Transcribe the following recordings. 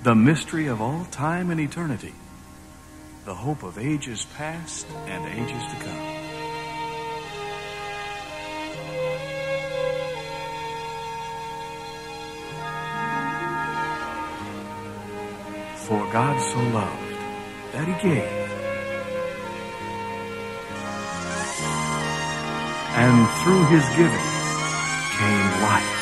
The mystery of all time and eternity, the hope of ages past and ages to come. For God so loved that he gave, and through his giving came life.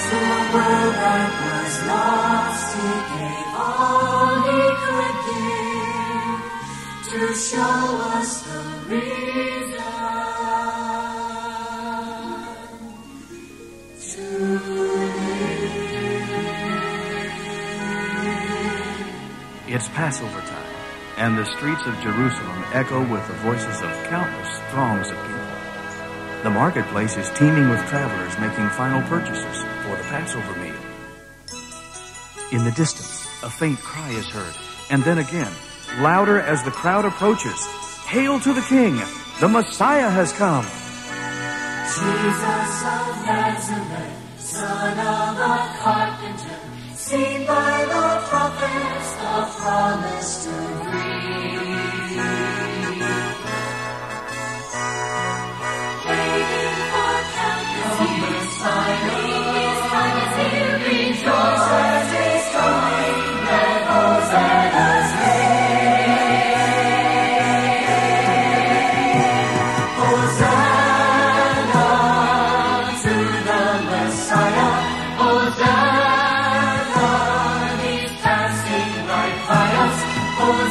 To a world that was lost, he gave all he could give to show us the reason to live. It's Passover time, and the streets of Jerusalem echo with the voices of countless throngs of people. The marketplace is teeming with travelers making final purchases for the Passover meal. In the distance, a faint cry is heard, and then again, louder as the crowd approaches. Hail to the King! The Messiah has come! Jesus of Nazareth, son of a carpenter, seen by the prophets, the promise to bring. Waiting for countless years, signing his kindness here, rejoice as his coming, that Hosanna's reign. Hosanna to the Messiah, Hosanna, he's passing right by us, Hosanna.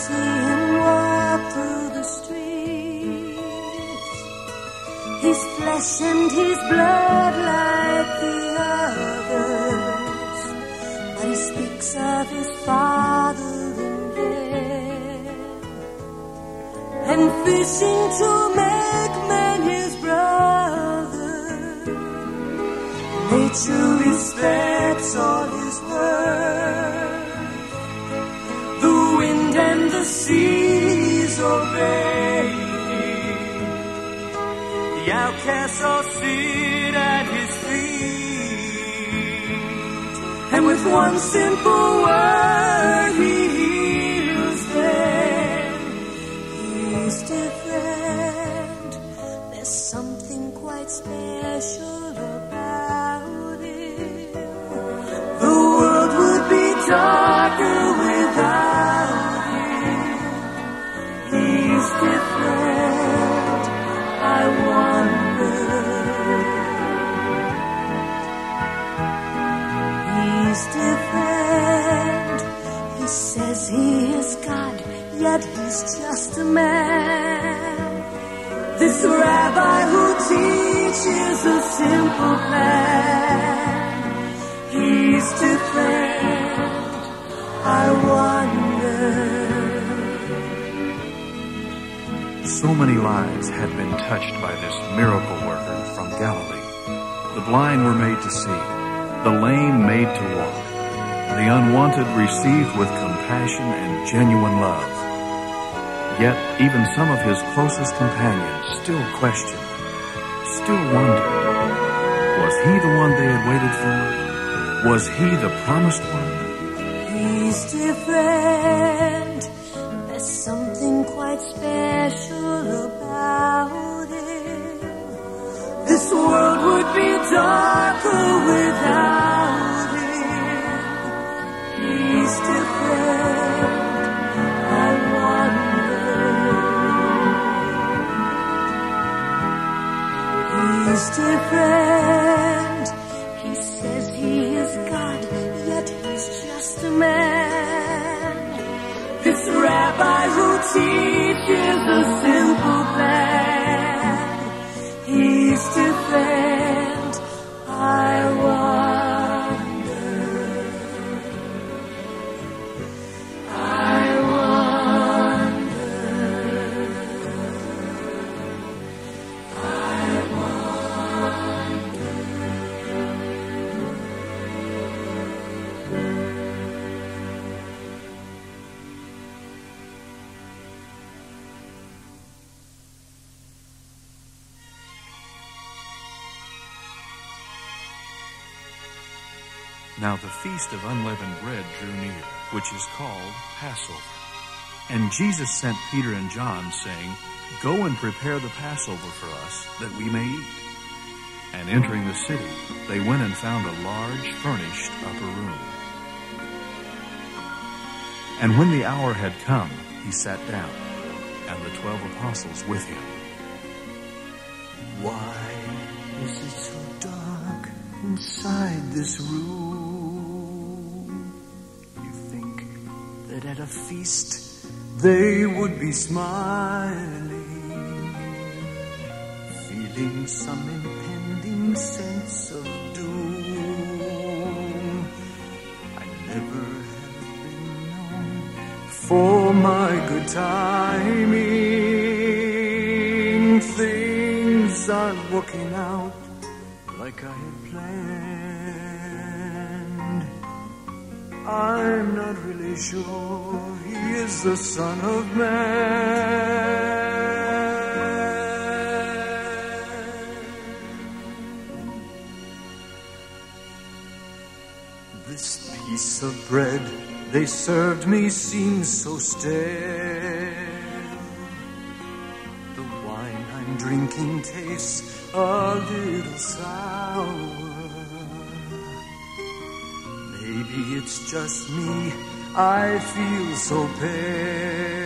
see him walk through the streets. He's flesh and he's blood like the others, but he speaks of his Father in heaven, and fishing to make men his brother. Nature respects all his words. The wind and the seas obey. The outcasts all sit at his feet, and with one simple word he heals them. He's different. There's something quite special about him. The world would be darker without him. He's different. I wonder. He's different. He says he is God, yet he's just a man. This rabbi who teaches a simple plan. He's different. I wonder. So many lives had been touched by this miracle worker from Galilee. The blind were made to see, the lame made to walk, the unwanted received with compassion and genuine love. Yet even some of his closest companions still questioned, still wondered, was he the one they had waited for? Was he the promised one? He's different. There's something quite special about him. This world would be darker without him. He's different. I wonder. He's different. He says he is God, yet he's just a man. This rabbi who teaches a simple plan. He's different. I wonder. I wonder. I wonder. Now the feast of unleavened bread drew near, which is called Passover. And Jesus sent Peter and John, saying, Go and prepare the Passover for us, that we may eat. And entering the city, they went and found a large furnished upper room. And when the hour had come, he sat down, and the 12 apostles with him. Why is it so dark inside this room? You think that at a feast they would be smiling, feeling some impending sense of doom. I never have been known for my good timing. Things aren't working out like I had planned. I'm not really sure he is the Son of Man. This piece of bread they served me seems so stale. The wine I'm drinking tastes a little sour. Maybe it's just me, I feel so pale.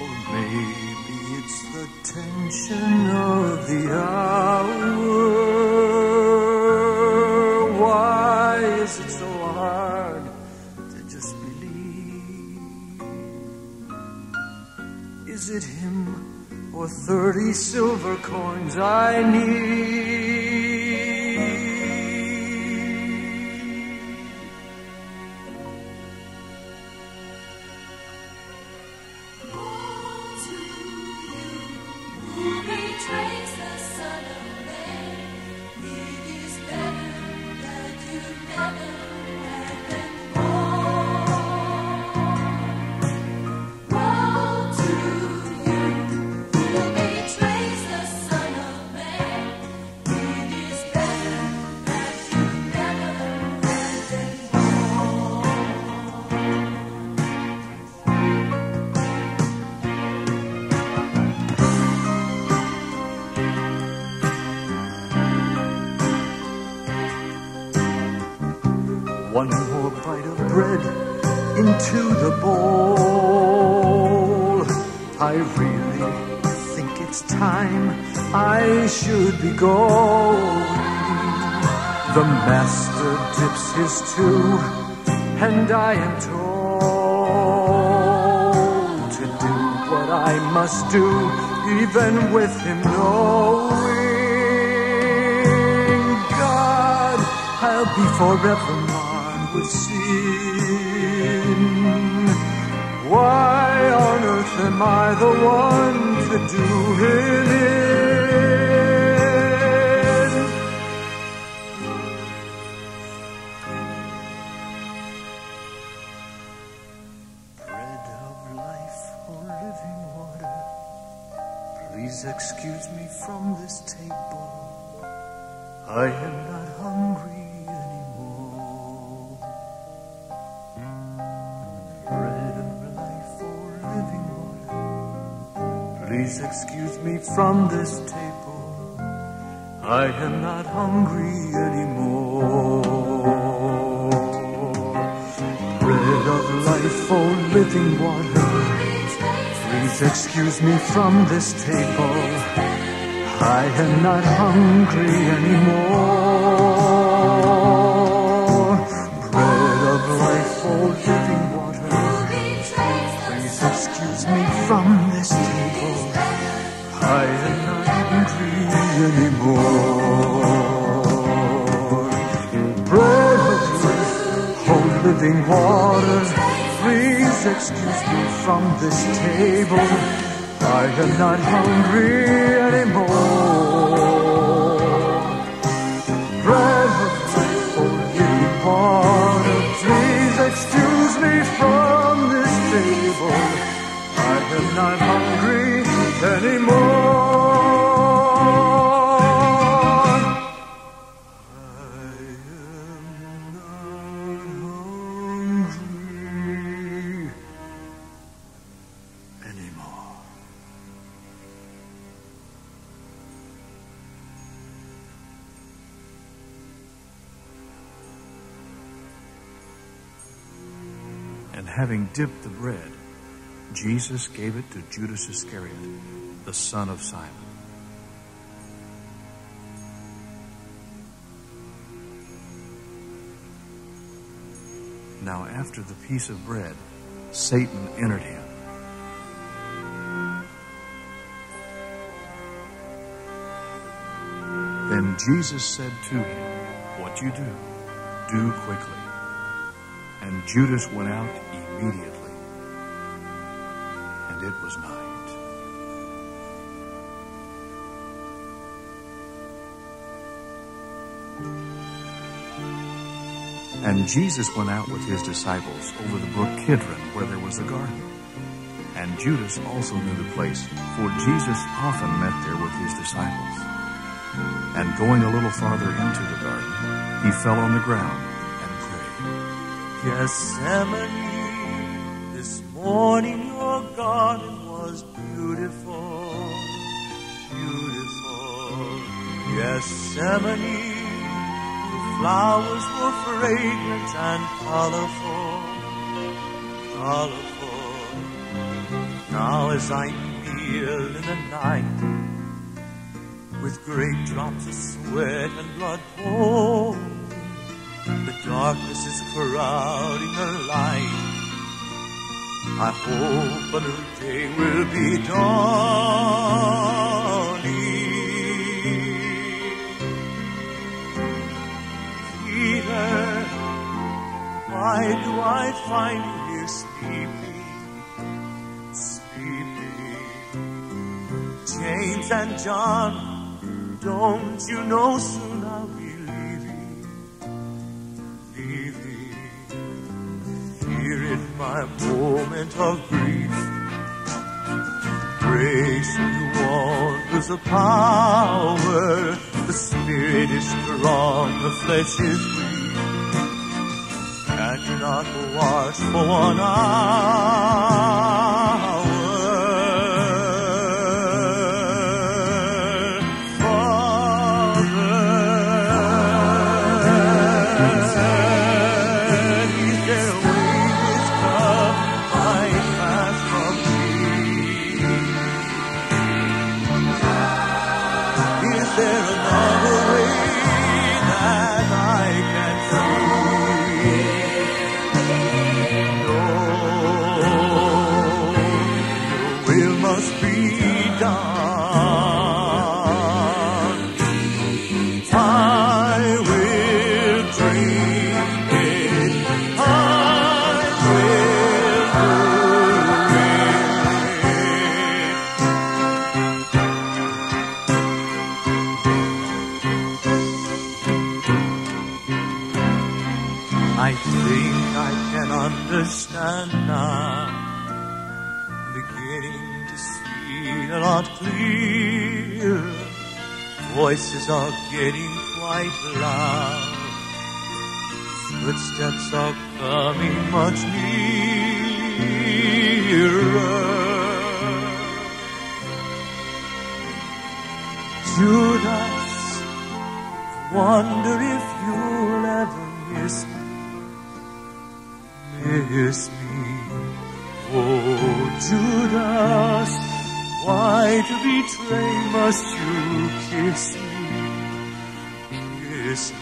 Or maybe it's the tension of the hour. Why is it so hard to just believe? 30 silver coins I need. One more bite of bread into the bowl. I really think it's time I should be going. The master dips his too, and I am told to do what I must do, even with him knowing. God, I'll be forever marred with sin. Why on earth am I the one to do him in? Bread of life, oh living water, please excuse me from this table. I am not hungry. Please excuse me from this table. I am not hungry anymore. Bread of life, oh living water, please excuse me from this table. I am not hungry anymore. Bread of life, oh living water, please excuse me from this table. I am not hungry anymore. Bread of life, oh living water, please excuse me from this table. I am not hungry anymore. Bread of life, oh living water, please excuse me from this table. I am not hungry anymore. And having dipped the bread, Jesus gave it to Judas Iscariot, the son of Simon. Now after the piece of bread, Satan entered him. Then Jesus said to him, "What you do, do quickly." And Judas went out immediately, and it was night. And Jesus went out with his disciples over the brook Kidron, where there was a garden. And Judas also knew the place, for Jesus often met there with his disciples. And going a little farther into the garden, he fell on the ground and prayed. Gethsemane, this morning your garden was beautiful, beautiful. Gethsemane, the flowers were fragrant and colorful, colorful. Now as I kneel in the night, with great drops of sweat and blood pour, the darkness is crowding the light. I hope a new day will be dawning. Peter, why do I find you here sleeping? James and John, don't you know soon I'll be leaving? Here in my moment of grief, grace you want is a power. The spirit is strong, the flesh is weak. Can you not watch for 1 hour? Understand now, beginning to see a lot clearer. Voices are getting quite loud. Footsteps are coming much nearer. Judas, I wonder if you'll ever miss me. Kiss me, oh Judas, why to betray must you kiss me, kiss me?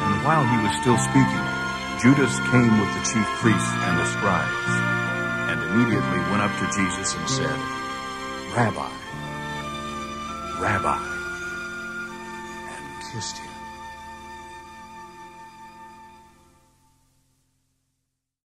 And while he was still speaking, Judas came with the chief priests and the scribes, and immediately went up to Jesus and said, Rabbi, Rabbi, and kissed him.